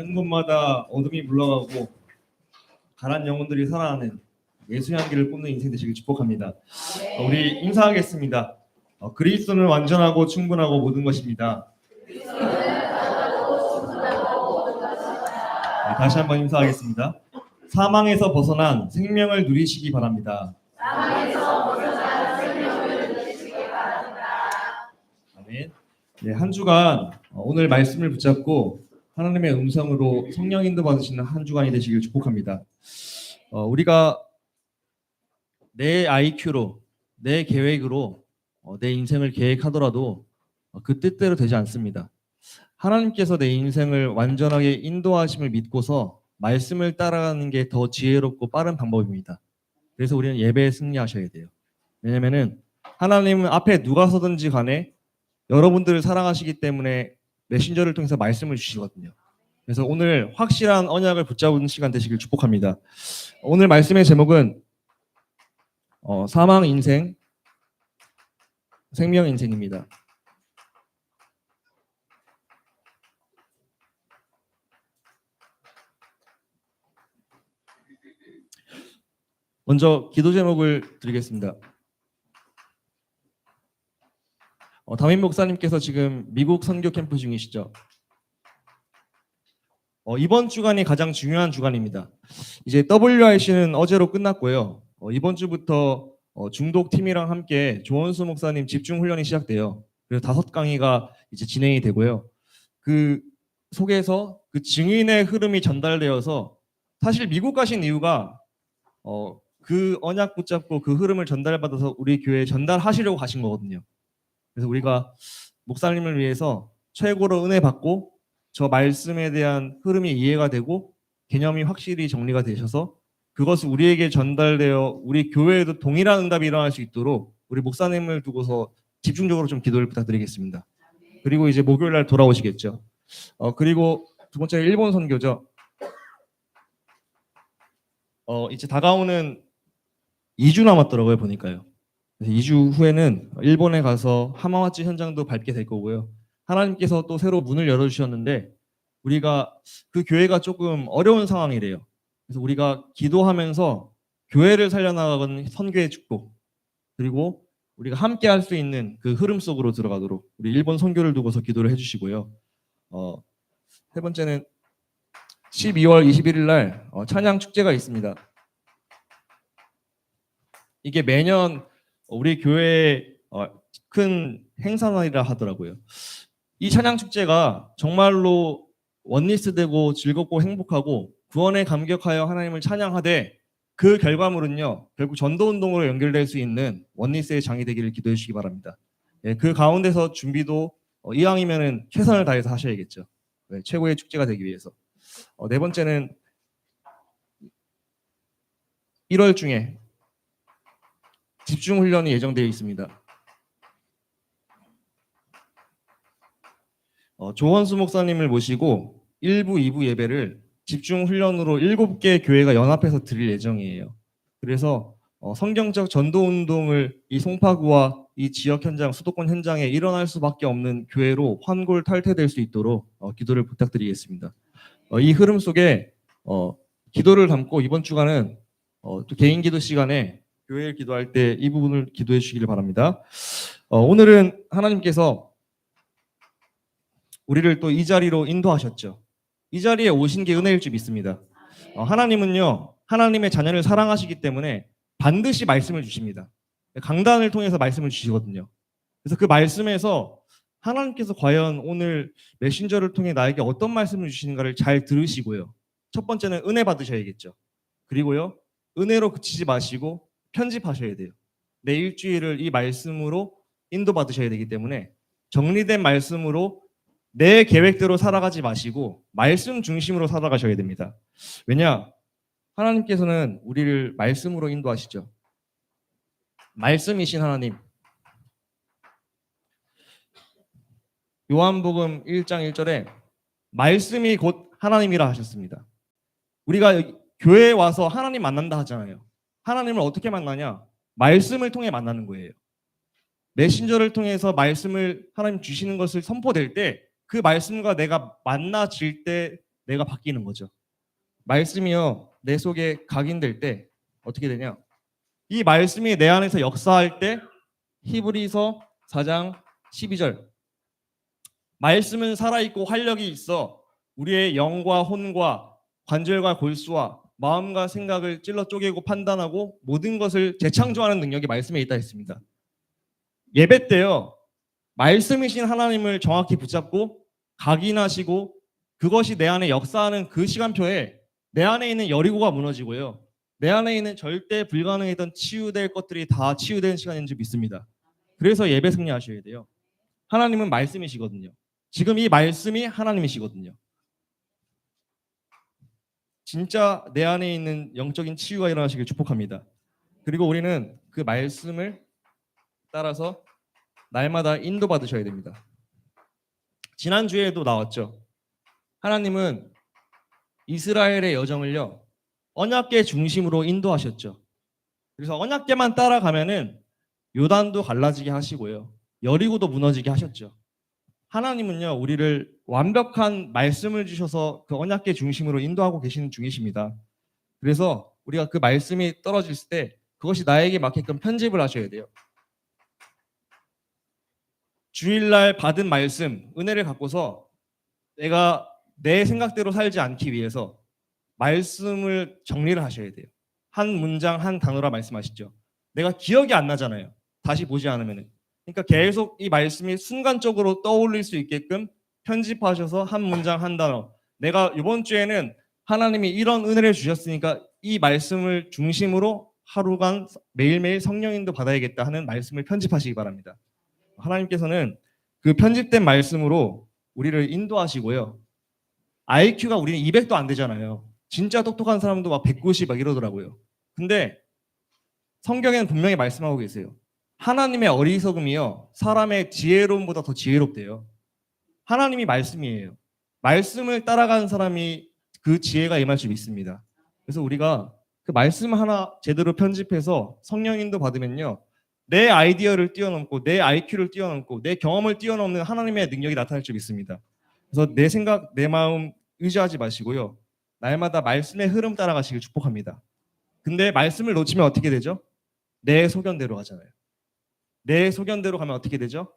가는 곳마다 어둠이 물러가고 가란 영혼들이 살아나는 예수의 향기를 뿜는 인생 되시길 축복합니다. 우리 인사하겠습니다. 그리스도는 완전하고 충분하고 모든 것입니다. 다시 한번 인사하겠습니다. 사망에서 벗어난 생명을 누리시기 바랍니다. 아멘. 네, 한 주간 오늘 말씀을 붙잡고 하나님의 음성으로 성령 인도 받으시는 한 주간이 되시길 축복합니다. 우리가 내 IQ로, 내 계획으로 내 인생을 계획하더라도 그 뜻대로 되지 않습니다. 하나님께서 내 인생을 완전하게 인도하심을 믿고서 말씀을 따라가는 게 더 지혜롭고 빠른 방법입니다. 그래서 우리는 예배에 승리하셔야 돼요. 왜냐면은 하나님은 앞에 누가 서든지 간에 여러분들을 사랑하시기 때문에 메신저를 통해서 말씀을 주시거든요. 그래서 오늘 확실한 언약을 붙잡는 시간 되시길 축복합니다. 오늘 말씀의 제목은 사망 인생, 생명 인생입니다. 먼저 기도 제목을 드리겠습니다. 담임 목사님께서 지금 미국 선교 캠프 중이시죠? 이번 주간이 가장 중요한 주간입니다. 이제 WRC는 어제로 끝났고요. 이번 주부터 중독 팀이랑 함께 조원수 목사님 집중 훈련이 시작돼요. 그래서 5강의가 이제 진행이 되고요. 그 속에서 그 증인의 흐름이 전달되어서 사실 미국 가신 이유가 그 언약 붙잡고 그 흐름을 전달받아서 우리 교회에 전달하시려고 가신 거거든요. 그래서 우리가 목사님을 위해서 최고로 은혜 받고 저 말씀에 대한 흐름이 이해가 되고 개념이 확실히 정리가 되셔서 그것을 우리에게 전달되어 우리 교회에도 동일한 응답이 일어날 수 있도록 우리 목사님을 두고서 집중적으로 좀 기도를 부탁드리겠습니다. 그리고 이제 목요일 날 돌아오시겠죠. 그리고 두 번째 일본 선교죠. 이제 다가오는 2주 남았더라고요, 보니까요. 2주 후에는 일본에 가서 하마와치 현장도 밟게 될 거고요. 하나님께서 또 새로 문을 열어주셨는데 우리가 그 교회가 조금 어려운 상황이래요. 그래서 우리가 기도하면서 교회를 살려나가는 선교의 축복, 그리고 우리가 함께 할 수 있는 그 흐름 속으로 들어가도록 우리 일본 선교를 두고서 기도를 해주시고요. 세 번째는 12월 21일 날 찬양 축제가 있습니다. 이게 매년 우리 교회의 큰 행사날이라 하더라고요. 이 찬양 축제가 정말로 원리스 되고 즐겁고 행복하고 구원에 감격하여 하나님을 찬양하되 그 결과물은요 결국 전도운동으로 연결될 수 있는 원리스의 장이 되기를 기도해 주시기 바랍니다. 그 가운데서 준비도 이왕이면은 최선을 다해서 하셔야겠죠. 최고의 축제가 되기 위해서. 네 번째는 1월 중에 집중 훈련이 예정되어 있습니다. 조원수 목사님을 모시고 1부, 2부 예배를 집중 훈련으로 7개 교회가 연합해서 드릴 예정이에요. 그래서 성경적 전도 운동을 이 송파구와 이 지역 현장, 수도권 현장에 일어날 수밖에 없는 교회로 환골탈태될 수 있도록 기도를 부탁드리겠습니다. 이 흐름 속에 기도를 담고 이번 주간은 또 개인 기도 시간에 교회를 기도할 때 이 부분을 기도해 주시기를 바랍니다. 오늘은 하나님께서 우리를 또 이 자리로 인도하셨죠. 이 자리에 오신 게 은혜일 줄 믿습니다. 하나님은요, 하나님의 자녀를 사랑하시기 때문에 반드시 말씀을 주십니다. 강단을 통해서 말씀을 주시거든요. 그래서 그 말씀에서 하나님께서 과연 오늘 메신저를 통해 나에게 어떤 말씀을 주시는가를 잘 들으시고요. 첫 번째는 은혜 받으셔야겠죠. 그리고요, 은혜로 그치지 마시고 편집하셔야 돼요. 내 일주일을 이 말씀으로 인도받으셔야 되기 때문에 정리된 말씀으로 내 계획대로 살아가지 마시고 말씀 중심으로 살아가셔야 됩니다. 왜냐? 하나님께서는 우리를 말씀으로 인도하시죠. 말씀이신 하나님. 요한복음 1장 1절에 말씀이 곧 하나님이라 하셨습니다. 우리가 교회에 와서 하나님 만난다 하잖아요. 하나님을 어떻게 만나냐? 말씀을 통해 만나는 거예요. 메신저를 통해서 말씀을 하나님 주시는 것을 선포될 때 그 말씀과 내가 만나질 때 내가 바뀌는 거죠. 말씀이요, 내 속에 각인될 때 어떻게 되냐? 이 말씀이 내 안에서 역사할 때 히브리서 4장 12절, 말씀은 살아있고 활력이 있어 우리의 영과 혼과 관절과 골수와 마음과 생각을 찔러 쪼개고 판단하고 모든 것을 재창조하는 능력이 말씀에 있다 했습니다. 예배 때요, 말씀이신 하나님을 정확히 붙잡고 각인하시고 그것이 내 안에 역사하는 그 시간표에 내 안에 있는 여리고가 무너지고요, 내 안에 있는 절대 불가능했던 치유될 것들이 다 치유되는 시간인 줄 믿습니다. 그래서 예배 승리하셔야 돼요. 하나님은 말씀이시거든요. 지금 이 말씀이 하나님이시거든요. 진짜 내 안에 있는 영적인 치유가 일어나시길 축복합니다. 그리고 우리는 그 말씀을 따라서 날마다 인도받으셔야 됩니다. 지난주에도 나왔죠. 하나님은 이스라엘의 여정을요, 언약궤 중심으로 인도하셨죠. 그래서 언약궤만 따라가면은 요단도 갈라지게 하시고요, 여리고도 무너지게 하셨죠. 하나님은요, 우리를 완벽한 말씀을 주셔서 그 언약궤 중심으로 인도하고 계시는 중이십니다. 그래서 우리가 그 말씀이 떨어질 때 그것이 나에게 맞게끔 편집을 하셔야 돼요. 주일날 받은 말씀, 은혜를 갖고서 내가 내 생각대로 살지 않기 위해서 말씀을 정리를 하셔야 돼요. 한 문장 한 단어라 말씀하시죠. 내가 기억이 안 나잖아요, 다시 보지 않으면. 그러니까 계속 이 말씀이 순간적으로 떠올릴 수 있게끔 편집하셔서 한 문장 한 단어, 내가 이번 주에는 하나님이 이런 은혜를 주셨으니까 이 말씀을 중심으로 하루간 매일매일 성령인도 받아야겠다 하는 말씀을 편집하시기 바랍니다. 하나님께서는 그 편집된 말씀으로 우리를 인도하시고요. IQ가 우리는 200도 안 되잖아요. 진짜 똑똑한 사람도 막 190 막 이러더라고요. 근데 성경에는 분명히 말씀하고 계세요. 하나님의 어리석음이요, 사람의 지혜로움보다 더 지혜롭대요. 하나님이 말씀이에요. 말씀을 따라가는 사람이 그 지혜가 임할 줄 믿습니다. 그래서 우리가 그 말씀 하나 제대로 편집해서 성령인도 받으면요, 내 아이디어를 뛰어넘고 내 IQ를 뛰어넘고 내 경험을 뛰어넘는 하나님의 능력이 나타날 줄 믿습니다. 그래서 내 생각, 내 마음 의지하지 마시고요, 날마다 말씀의 흐름 따라가시길 축복합니다. 근데 말씀을 놓치면 어떻게 되죠? 내 소견대로 가잖아요. 내 소견대로 가면 어떻게 되죠?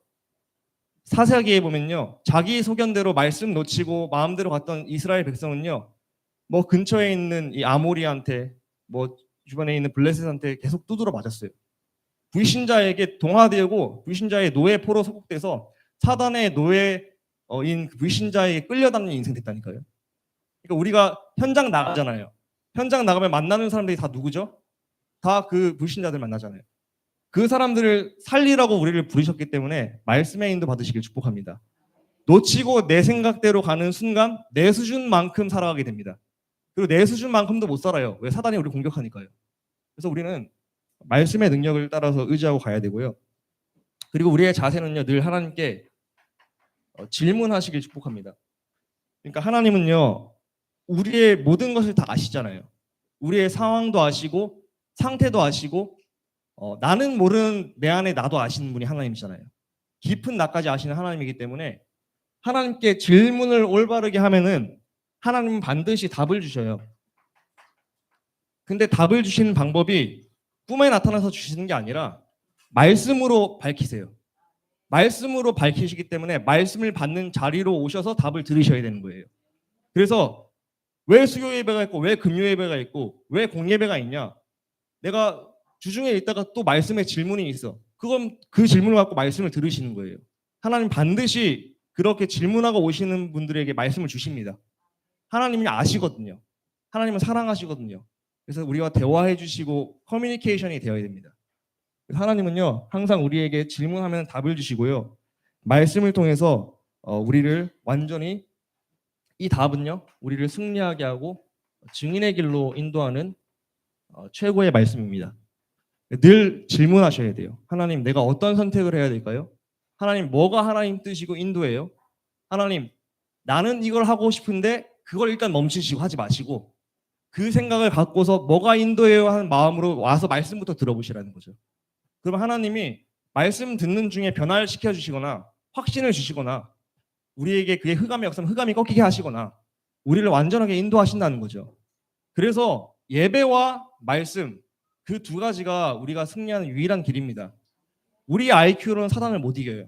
사사기에 보면요, 자기 소견대로 말씀 놓치고 마음대로 갔던 이스라엘 백성은요, 뭐 근처에 있는 이 아모리한테, 뭐 주변에 있는 블레셋한테 계속 두드러 맞았어요. 불신자에게 동화되고 불신자의 노예포로 소국돼서 사단의 노예인 불신자에게 끌려다니는 인생 됐다니까요. 그러니까 우리가 현장 나가잖아요. 현장 나가면 만나는 사람들이 다 누구죠? 다 그 불신자들 만나잖아요. 그 사람들을 살리라고 우리를 부르셨기 때문에 말씀의 인도 받으시길 축복합니다. 놓치고 내 생각대로 가는 순간 내 수준만큼 살아가게 됩니다. 그리고 내 수준만큼도 못 살아요. 왜? 사단이 우리를 공격하니까요. 그래서 우리는 말씀의 능력을 따라서 의지하고 가야 되고요. 그리고 우리의 자세는요, 늘 하나님께 질문하시길 축복합니다. 그러니까 하나님은요, 우리의 모든 것을 다 아시잖아요. 우리의 상황도 아시고 상태도 아시고 나는 모르는 내 안에 나도 아시는 분이 하나님이잖아요. 깊은 나까지 아시는 하나님이기 때문에 하나님께 질문을 올바르게 하면은 하나님은 반드시 답을 주셔요. 근데 답을 주시는 방법이 꿈에 나타나서 주시는 게 아니라 말씀으로 밝히세요. 말씀으로 밝히시기 때문에 말씀을 받는 자리로 오셔서 답을 들으셔야 되는 거예요. 그래서 왜 수요 예배가 있고 왜 금요 예배가 있고 왜 공예배가 있냐? 내가 주중에 있다가 또 말씀에 질문이 있어. 그건 그 질문을 갖고 말씀을 들으시는 거예요. 하나님 반드시 그렇게 질문하고 오시는 분들에게 말씀을 주십니다. 하나님이 아시거든요. 하나님은 사랑하시거든요. 그래서 우리와 대화해 주시고 커뮤니케이션이 되어야 됩니다. 하나님은요, 항상 우리에게 질문하면 답을 주시고요, 말씀을 통해서 우리를 완전히, 이 답은요, 우리를 승리하게 하고 증인의 길로 인도하는 최고의 말씀입니다. 늘 질문하셔야 돼요. 하나님, 내가 어떤 선택을 해야 될까요? 하나님, 뭐가 하나님 뜻이고 인도예요? 하나님, 나는 이걸 하고 싶은데 그걸 일단 멈추시고 하지 마시고 그 생각을 갖고서 뭐가 인도예요 하는 마음으로 와서 말씀부터 들어보시라는 거죠. 그럼 하나님이 말씀 듣는 중에 변화를 시켜주시거나 확신을 주시거나 우리에게 그게 흑암이 없으면 흑암이 꺾이게 하시거나 우리를 완전하게 인도하신다는 거죠. 그래서 예배와 말씀 그 두 가지가 우리가 승리하는 유일한 길입니다. 우리 IQ로는 사단을 못 이겨요.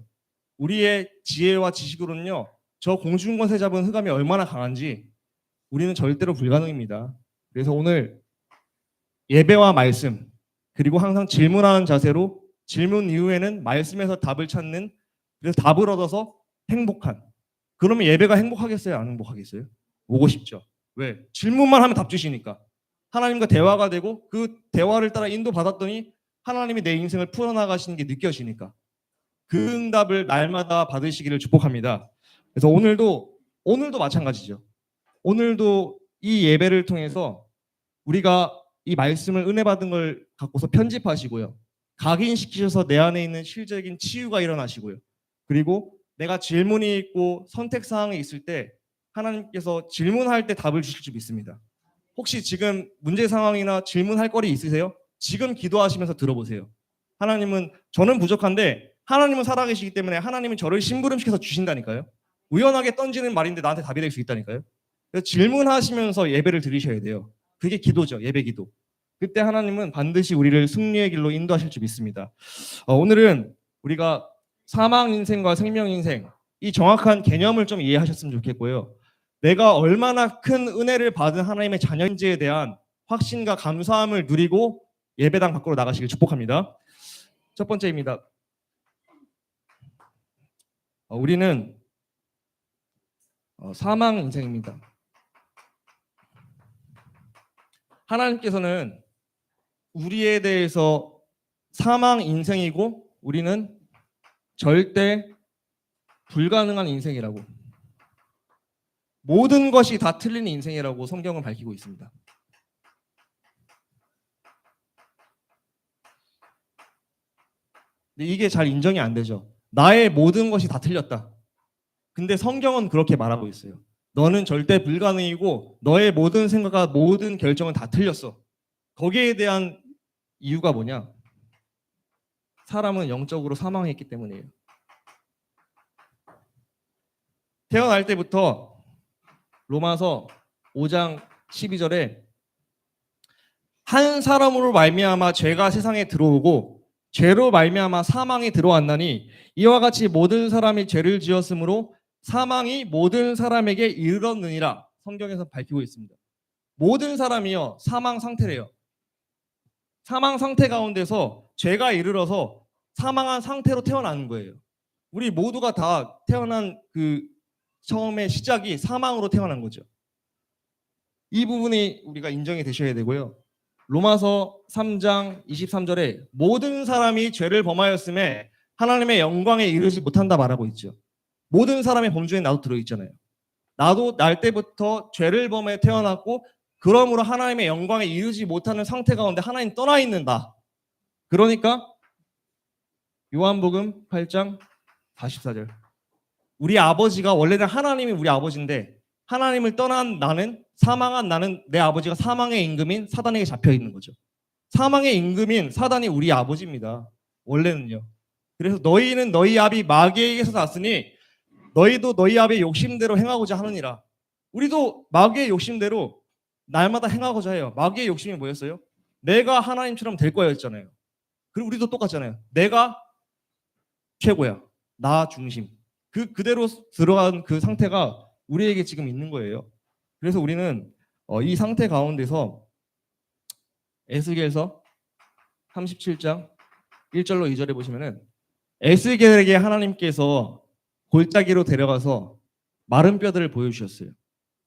우리의 지혜와 지식으로는요. 저 공중권세 잡은 흑암이 얼마나 강한지 우리는 절대로 불가능입니다. 그래서 오늘 예배와 말씀 그리고 항상 질문하는 자세로 질문 이후에는 말씀에서 답을 찾는 그래서 답을 얻어서 행복한 그러면 예배가 행복하겠어요? 안 행복하겠어요? 오고 싶죠. 왜? 질문만 하면 답 주시니까. 하나님과 대화가 되고 그 대화를 따라 인도받았더니 하나님이 내 인생을 풀어나가시는 게 느껴지니까 그 응답을 날마다 받으시기를 축복합니다. 그래서 오늘도 마찬가지죠. 오늘도 이 예배를 통해서 우리가 이 말씀을 은혜 받은 걸 갖고서 편집하시고요. 각인시키셔서 내 안에 있는 실적인 치유가 일어나시고요. 그리고 내가 질문이 있고 선택 사항이 있을 때 하나님께서 질문할 때 답을 주실 줄 믿습니다. 혹시 지금 문제 상황이나 질문할 거리 있으세요? 지금 기도하시면서 들어보세요. 하나님은 저는 부족한데 하나님은 살아계시기 때문에 하나님은 저를 심부름시켜서 주신다니까요. 우연하게 던지는 말인데 나한테 답이 될 수 있다니까요. 그래서 질문하시면서 예배를 드리셔야 돼요. 그게 기도죠. 예배 기도. 그때 하나님은 반드시 우리를 승리의 길로 인도하실 줄 믿습니다. 오늘은 우리가 사망 인생과 생명 인생 이 정확한 개념을 좀 이해하셨으면 좋겠고요. 내가 얼마나 큰 은혜를 받은 하나님의 자녀인지에 대한 확신과 감사함을 누리고 예배당 밖으로 나가시길 축복합니다. 첫 번째입니다. 우리는 사망 인생입니다. 하나님께서는 우리에 대해서 사망 인생이고 우리는 절대 불가능한 인생이라고 모든 것이 다 틀린 인생이라고 성경은 밝히고 있습니다. 근데 이게 잘 인정이 안 되죠. 나의 모든 것이 다 틀렸다. 근데 성경은 그렇게 말하고 있어요. 너는 절대 불가능이고 너의 모든 생각과 모든 결정은 다 틀렸어. 거기에 대한 이유가 뭐냐? 사람은 영적으로 사망했기 때문이에요. 태어날 때부터 로마서 5장 12절에 한 사람으로 말미암아 죄가 세상에 들어오고 죄로 말미암아 사망이 들어왔나니 이와 같이 모든 사람이 죄를 지었으므로 사망이 모든 사람에게 이르렀느니라. 성경에서 밝히고 있습니다. 모든 사람이요 사망 상태래요. 사망 상태 가운데서 죄가 이르러서 사망한 상태로 태어나는 거예요. 우리 모두가 다 태어난 그 처음에 시작이 사망으로 태어난 거죠. 이 부분이 우리가 인정이 되셔야 되고요. 로마서 3장 23절에 모든 사람이 죄를 범하였음에 하나님의 영광에 이르지 못한다 말하고 있죠. 모든 사람의 범주에 나도 들어있잖아요. 나도 날 때부터 죄를 범해 태어났고 그러므로 하나님의 영광에 이르지 못하는 상태 가운데 하나님 떠나 있는다. 그러니까 요한복음 8장 44절 우리 아버지가 원래는 하나님이 우리 아버지인데 하나님을 떠난 나는 사망한 나는 내 아버지가 사망의 임금인 사단에게 잡혀 있는 거죠. 사망의 임금인 사단이 우리 아버지입니다. 원래는요. 그래서 너희는 너희 아비 마귀에게서 났으니 너희도 너희 아비의 욕심대로 행하고자 하느니라. 우리도 마귀의 욕심대로 날마다 행하고자 해요. 마귀의 욕심이 뭐였어요? 내가 하나님처럼 될 거였잖아요. 그리고 우리도 똑같잖아요. 내가 최고야. 나 중심. 그대로 들어간 그 상태가 우리에게 지금 있는 거예요. 그래서 우리는 이 상태 가운데서 에스겔서 37장 1절로 2절에 보시면은 에스겔에게 하나님께서 골짜기로 데려가서 마른 뼈들을 보여주셨어요.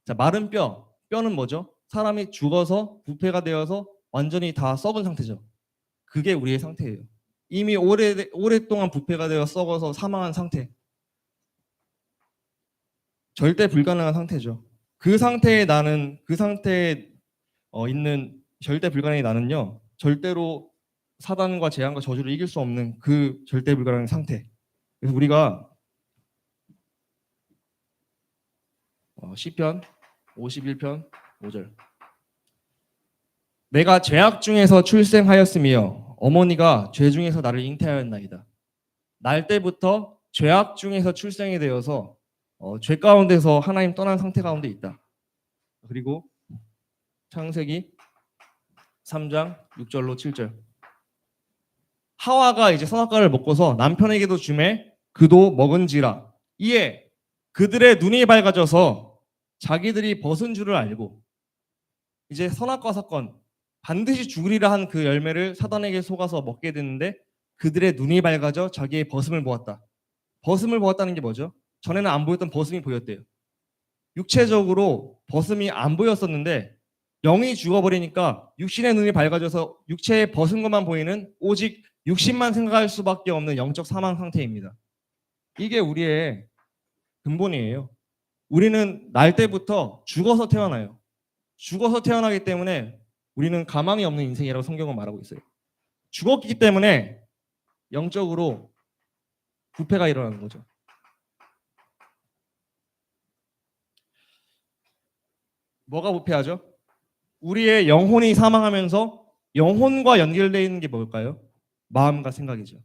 자, 마른 뼈는 뭐죠? 사람이 죽어서 부패가 되어서 완전히 다 썩은 상태죠. 그게 우리의 상태예요. 이미 오랫동안 부패가 되어 썩어서 사망한 상태. 절대 불가능한 상태죠. 그 상태에 있는 절대 불가능의 나는요. 절대로 사단과 재앙과 저주를 이길 수 없는 그 절대 불가능한 상태. 그래서 우리가 시편 51편 5절 내가 죄악 중에서 출생하였으며 어머니가 죄 중에서 나를 잉태하였나이다. 날 때부터 죄악 중에서 출생이 되어서 죄 가운데서 하나님 떠난 상태 가운데 있다. 그리고 창세기 3장 6절로 7절. 하와가 이제 선악과를 먹고서 남편에게도 주매 그도 먹은지라. 이에 그들의 눈이 밝아져서 자기들이 벗은 줄을 알고, 이제 선악과 사건, 반드시 죽으리라 한 그 열매를 사단에게 속아서 먹게 됐는데 그들의 눈이 밝아져 자기의 벗음을 보았다. 벗음을 보았다는 게 뭐죠? 전에는 안 보였던 벗음이 보였대요. 육체적으로 벗음이 안 보였었는데 영이 죽어버리니까 육신의 눈이 밝아져서 육체에 벗은 것만 보이는, 오직 육신만 생각할 수밖에 없는 영적 사망 상태입니다. 이게 우리의 근본이에요. 우리는 날 때부터 죽어서 태어나요. 죽어서 태어나기 때문에 우리는 가망이 없는 인생이라고 성경은 말하고 있어요. 죽었기 때문에 영적으로 부패가 일어나는 거죠. 뭐가 부패하죠? 우리의 영혼이 사망하면서 영혼과 연결되어 있는 게 뭘까요? 마음과 생각이죠.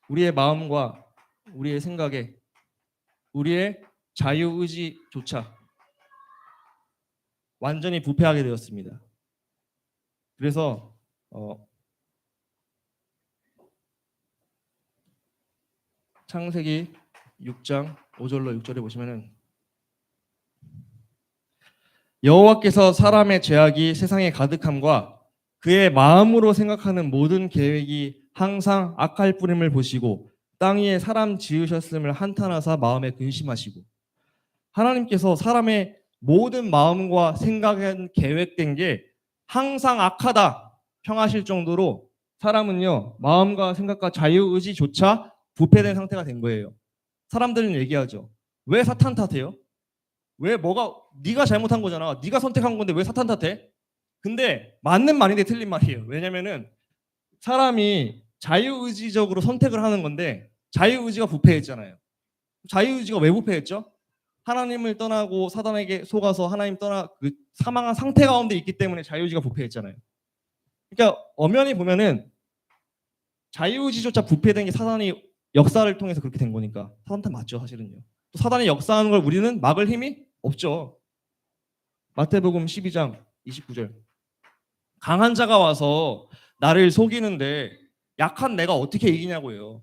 우리의 마음과 우리의 생각에 우리의 자유의지조차 완전히 부패하게 되었습니다. 그래서 창세기 6장 5절로 6절에 보시면은 여호와께서 사람의 죄악이 세상에 가득함과 그의 마음으로 생각하는 모든 계획이 항상 악할 뿐임을 보시고 땅 위에 사람 지으셨음을 한탄하사 마음에 근심하시고. 하나님께서 사람의 모든 마음과 생각은 계획된 게 항상 악하다 평하실 정도로 사람은요, 마음과 생각과 자유의지조차 부패된 상태가 된 거예요. 사람들은 얘기하죠. 왜 사탄 탓해요? 왜 뭐가, 네가 잘못한 거잖아. 네가 선택한 건데 왜 사탄 탓해? 근데 맞는 말인데 틀린 말이에요. 왜냐면은 사람이 자유의지적으로 선택을 하는 건데 자유의지가 부패했잖아요. 자유의지가 왜 부패했죠? 하나님을 떠나고 사단에게 속아서 하나님 떠나 그 사망한 상태 가운데 있기 때문에 자유의지가 부패했잖아요. 그러니까 엄연히 보면은 자유의지조차 부패된 게 사단이 역사를 통해서 그렇게 된 거니까 사단 탓 맞죠, 사실은요. 또 사단이 역사하는 걸 우리는 막을 힘이 없죠. 마태복음 12장 29절. 강한 자가 와서 나를 속이는데 약한 내가 어떻게 이기냐고요.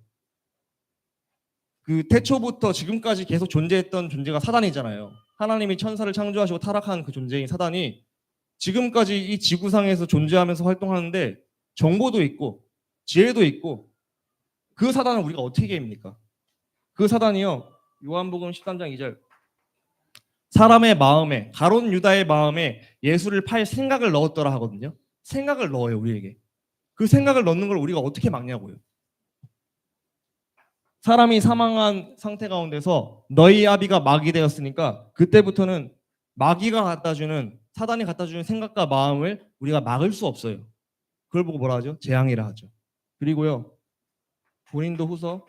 그 태초부터 지금까지 계속 존재했던 존재가 사단이잖아요. 하나님이 천사를 창조하시고 타락한 그 존재인 사단이 지금까지 이 지구상에서 존재하면서 활동하는데 정보도 있고 지혜도 있고, 그 사단을 우리가 어떻게 이깁니까? 그 사단이요, 요한복음 13장 2절. 사람의 마음에, 가롯 유다의 마음에 예수를 팔 생각을 넣었더라 하거든요. 생각을 넣어요, 우리에게. 그 생각을 넣는 걸 우리가 어떻게 막냐고요. 사람이 사망한 상태 가운데서 너희 아비가 마귀 되었으니까 그때부터는 마귀가 갖다주는, 사단이 갖다주는 생각과 마음을 우리가 막을 수 없어요. 그걸 보고 뭐라 하죠? 재앙이라 하죠. 그리고요, 고린도 후서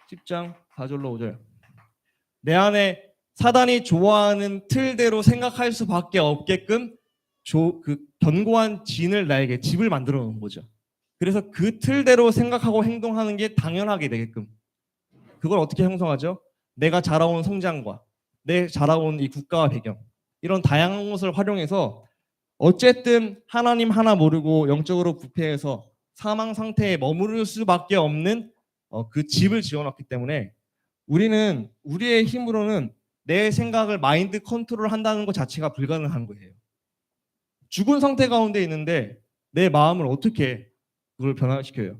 10장 4절로 5절. 내 안에 사단이 좋아하는 틀대로 생각할 수밖에 없게끔 그 견고한 진을 나에게 집을 만들어 놓은 거죠. 그래서 그 틀대로 생각하고 행동하는 게 당연하게 되게끔. 그걸 어떻게 형성하죠? 내가 자라온 성장과 내 자라온 이 국가와 배경, 이런 다양한 것을 활용해서 어쨌든 하나님 하나 모르고 영적으로 부패해서 사망 상태에 머무를 수밖에 없는 그 집을 지어놨기 때문에 우리는 우리의 힘으로는 내 생각을 마인드 컨트롤 한다는 것 자체가 불가능한 거예요. 죽은 상태 가운데 있는데 내 마음을 어떻게 그걸 변화시켜요?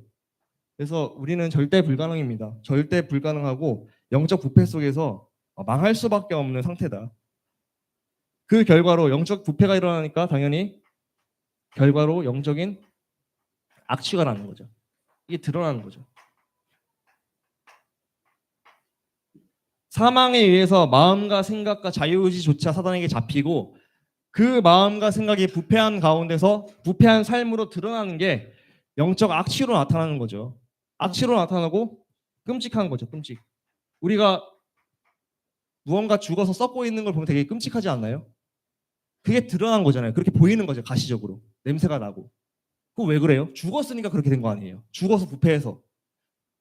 그래서 우리는 절대 불가능입니다. 절대 불가능하고 영적 부패 속에서 망할 수밖에 없는 상태다. 그 결과로 영적 부패가 일어나니까 당연히 결과로 영적인 악취가 나는 거죠. 이게 드러나는 거죠. 사망에 의해서 마음과 생각과 자유의지조차 사단에게 잡히고 그 마음과 생각이 부패한 가운데서 부패한 삶으로 드러나는 게 영적 악취로 나타나는 거죠. 악취로 나타나고 끔찍한 거죠. 끔찍. 우리가 무언가 죽어서 썩고 있는 걸 보면 되게 끔찍하지 않나요? 그게 드러난 거잖아요. 그렇게 보이는 거죠. 가시적으로. 냄새가 나고. 그거 왜 그래요? 죽었으니까 그렇게 된 거 아니에요. 죽어서 부패해서.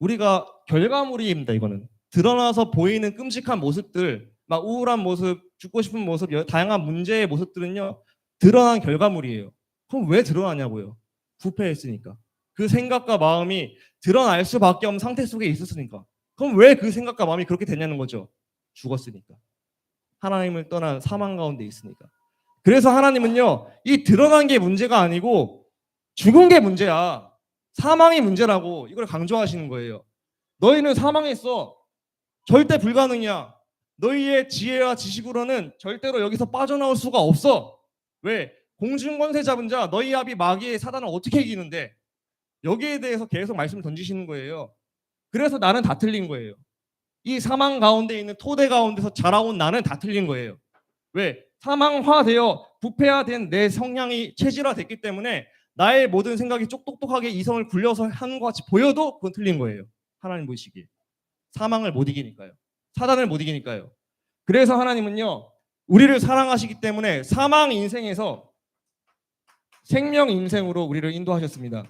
우리가 결과물입니다. 이거는. 드러나서 보이는 끔찍한 모습들, 막 우울한 모습, 죽고 싶은 모습, 다양한 문제의 모습들은요 드러난 결과물이에요. 그럼 왜 드러나냐고요? 부패했으니까. 그 생각과 마음이 드러날 수밖에 없는 상태 속에 있었으니까. 그럼 왜 그 생각과 마음이 그렇게 됐냐는 거죠. 죽었으니까. 하나님을 떠난 사망 가운데 있으니까. 그래서 하나님은요 이 드러난 게 문제가 아니고 죽은 게 문제야. 사망이 문제라고 이걸 강조하시는 거예요. 너희는 사망했어. 절대 불가능이야. 너희의 지혜와 지식으로는 절대로 여기서 빠져나올 수가 없어. 왜? 공중권세 잡은 자 너희 아비 마귀의 사단을 어떻게 이기는데? 여기에 대해서 계속 말씀을 던지시는 거예요. 그래서 나는 다 틀린 거예요. 이 사망 가운데 있는 토대 가운데서 자라온 나는 다 틀린 거예요. 왜? 사망화되어 부패화된 내 성향이 체질화됐기 때문에 나의 모든 생각이 쪽똑똑하게 이성을 굴려서 하는 것 같이 보여도 그건 틀린 거예요. 하나님 보시기에. 사망을 못 이기니까요. 사단을 못 이기니까요. 그래서 하나님은요 우리를 사랑하시기 때문에 사망 인생에서 생명 인생으로 우리를 인도하셨습니다.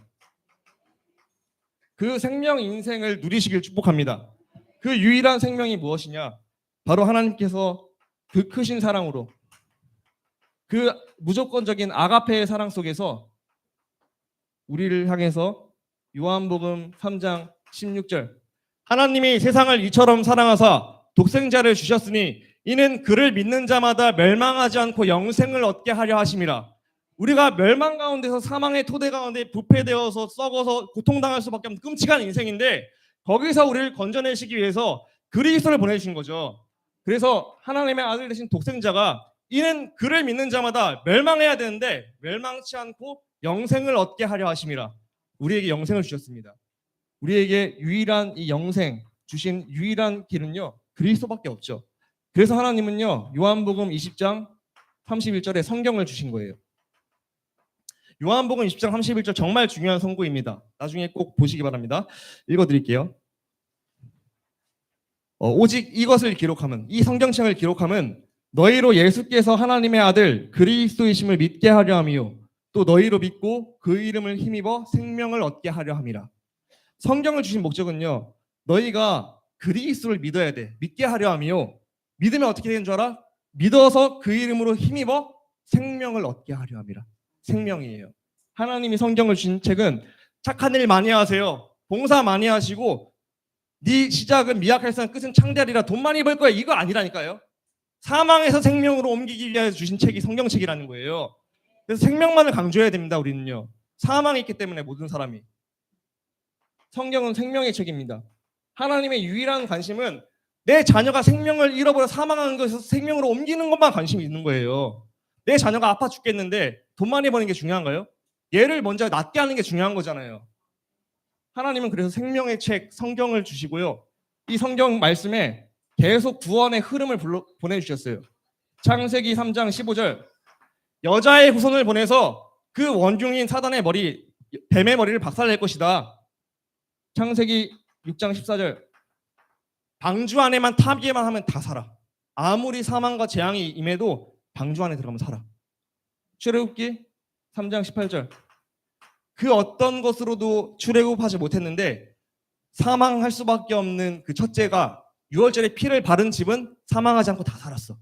그 생명 인생을 누리시길 축복합니다. 그 유일한 생명이 무엇이냐? 바로 하나님께서 그 크신 사랑으로 그 무조건적인 아가페의 사랑 속에서 우리를 향해서 요한복음 3장 16절 하나님이 세상을 이처럼 사랑하사 독생자를 주셨으니 이는 그를 믿는 자마다 멸망하지 않고 영생을 얻게 하려 하심이라. 우리가 멸망 가운데서 사망의 토대 가운데 부패되어서 썩어서 고통당할 수밖에 없는 끔찍한 인생인데 거기서 우리를 건져내시기 위해서 그리스도를 보내주신 거죠. 그래서 하나님의 아들 되신 독생자가 이는 그를 믿는 자마다 멸망해야 되는데 멸망치 않고 영생을 얻게 하려 하심이라. 우리에게 영생을 주셨습니다. 우리에게 유일한 이 영생 주신 유일한 길은요 그리스도밖에 없죠. 그래서 하나님은요 요한복음 20장 31절에 성경을 주신 거예요. 요한복음 20장 31절 정말 중요한 선고입니다. 나중에 꼭 보시기 바랍니다. 읽어드릴게요. 오직 이것을 기록함은 이 성경책을 기록함은 너희로 예수께서 하나님의 아들 그리스도이심을 믿게 하려 함이요 또 너희로 믿고 그 이름을 힘입어 생명을 얻게 하려 함이라. 성경을 주신 목적은요 너희가 그리스도를 믿어야 돼. 믿게 하려 함이요 믿으면 어떻게 되는 줄 알아? 믿어서 그 이름으로 힘입어 생명을 얻게 하려 함이라. 생명이에요. 하나님이 성경을 주신 책은 착한 일 많이 하세요. 봉사 많이 하시고 네 시작은 미약할상 끝은 창대하리라. 돈 많이 벌 거야. 이거 아니라니까요. 사망에서 생명으로 옮기기 위해 주신 책이 성경책이라는 거예요. 그래서 생명만을 강조해야 됩니다. 우리는요. 사망이 있기 때문에 모든 사람이. 성경은 생명의 책입니다. 하나님의 유일한 관심은 내 자녀가 생명을 잃어버려 사망하는 것에서 생명으로 옮기는 것만 관심이 있는 거예요. 내 자녀가 아파 죽겠는데 돈 많이 버는 게 중요한가요? 얘를 먼저 낫게 하는 게 중요한 거잖아요. 하나님은 그래서 생명의 책 성경을 주시고요. 이 성경 말씀에 계속 구원의 흐름을 보내주셨어요. 창세기 3장 15절 여자의 후손을 보내서 그 원흉인 사단의 머리 뱀의 머리를 박살낼 것이다. 창세기 6장 14절 방주 안에만 타기만 하면 다 살아. 아무리 사망과 재앙이 임해도 방주 안에 들어가면 살아. 출애굽기 3장 18절 그 어떤 것으로도 출애굽하지 못했는데 사망할 수밖에 없는 그 첫째가 6월절에 피를 바른 집은 사망하지 않고 다 살았어.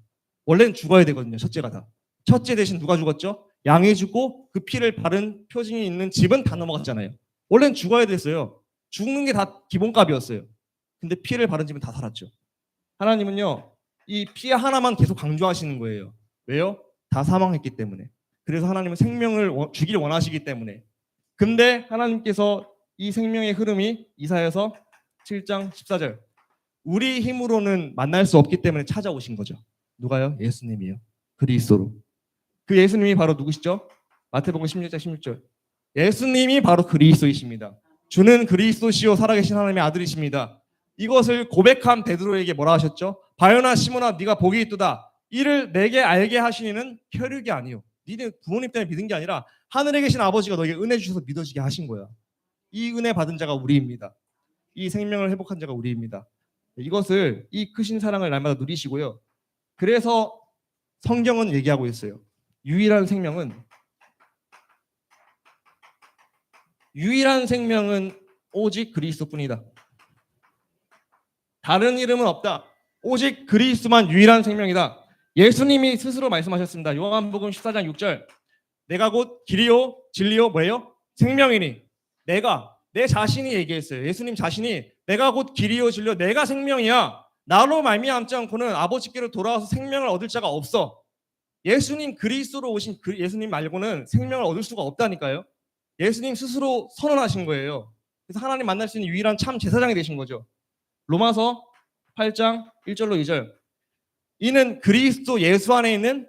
원래는 죽어야 되거든요. 첫째가 다. 첫째 대신 누가 죽었죠? 양이 죽고 그 피를 바른 표징이 있는 집은 다 넘어갔잖아요. 원래는 죽어야 됐어요. 죽는 게 다 기본값이었어요. 근데 피를 바른 집은 다 살았죠. 하나님은요. 이 피 하나만 계속 강조하시는 거예요. 왜요? 다 사망했기 때문에. 그래서 하나님은 생명을 주길 원하시기 때문에. 근데 하나님께서 이 생명의 흐름이 이사야서 7장 14절 우리 힘으로는 만날 수 없기 때문에 찾아오신 거죠. 누가요? 예수님이요. 그리스도로. 그 예수님이 바로 누구시죠? 마태복음 16장 16절 예수님이 바로 그리스도이십니다. 주는 그리스도시요 살아계신 하나님의 아들이십니다. 이것을 고백한 베드로에게 뭐라 하셨죠? 바요나 시몬아 네가 복이 있도다. 이를 내게 알게 하시니는 혈육이 아니요. 니네 부모님 때문에 믿은 게 아니라 하늘에 계신 아버지가 너에게 은혜 주셔서 믿어지게 하신 거야. 이 은혜 받은 자가 우리입니다. 이 생명을 회복한 자가 우리입니다. 이것을 이 크신 사랑을 날마다 누리시고요. 그래서 성경은 얘기하고 있어요. 유일한 생명은 오직 그리스도뿐이다. 다른 이름은 없다. 오직 그리스도만 유일한 생명이다. 예수님이 스스로 말씀하셨습니다. 요한복음 14장 6절. 내가 곧 길이요 진리요 뭐예요? 생명이니. 내가 내 자신이 얘기했어요. 예수님 자신이 내가 곧 길이요 진리요 내가 생명이야. 나로 말미암지 않고는 아버지께로 돌아와서 생명을 얻을 자가 없어. 예수님 그리스도로 오신 예수님 말고는 생명을 얻을 수가 없다니까요. 예수님 스스로 선언하신 거예요. 그래서 하나님 만날 수 있는 유일한 참 제사장이 되신 거죠. 로마서 8장 1절로 2절. 이는 그리스도 예수 안에 있는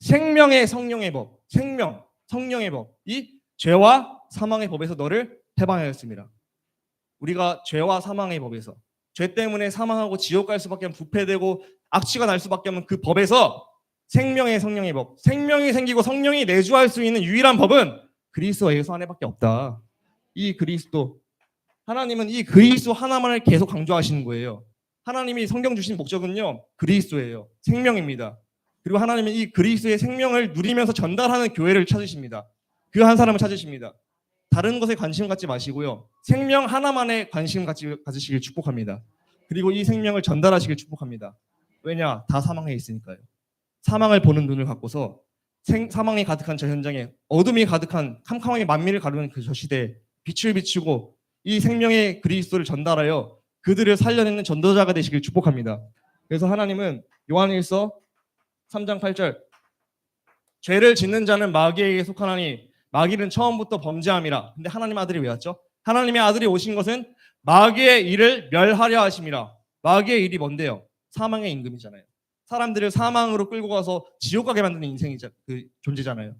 생명의 성령의 법, 생명, 성령의 법, 이 죄와 사망의 법에서 너를 해방하였습니다. 우리가 죄와 사망의 법에서, 죄 때문에 사망하고 지옥 갈 수밖에 없는, 부패되고 악취가 날 수밖에 없는 그 법에서 생명의 성령의 법, 생명이 생기고 성령이 내주할 수 있는 유일한 법은 그리스도 예수 안에밖에 없다. 이 그리스도, 하나님은 이 그리스도 하나만을 계속 강조하시는 거예요. 하나님이 성경 주신 목적은요, 그리스도예요. 생명입니다. 그리고 하나님은 이 그리스도의 생명을 누리면서 전달하는 교회를 찾으십니다. 그 한 사람을 찾으십니다. 다른 것에 관심 갖지 마시고요. 생명 하나만에 관심 가지시길 축복합니다. 그리고 이 생명을 전달하시길 축복합니다. 왜냐? 다 사망에 있으니까요. 사망을 보는 눈을 갖고서 사망이 가득한 저 현장에, 어둠이 가득한 캄캄하게 만민을 가르는 그 저 시대에 빛을 비추고 이 생명의 그리스도를 전달하여 그들을 살려내는 전도자가 되시길 축복합니다. 그래서 하나님은 요한일서 3장 8절, 죄를 짓는 자는 마귀에게 속하나니 마귀는 처음부터 범죄함이라. 근데 하나님 아들이 왜 왔죠? 하나님의 아들이 오신 것은 마귀의 일을 멸하려 하심이라. 마귀의 일이 뭔데요? 사망의 임금이잖아요. 사람들을 사망으로 끌고 가서 지옥 가게 만드는 인생이자 그 존재잖아요.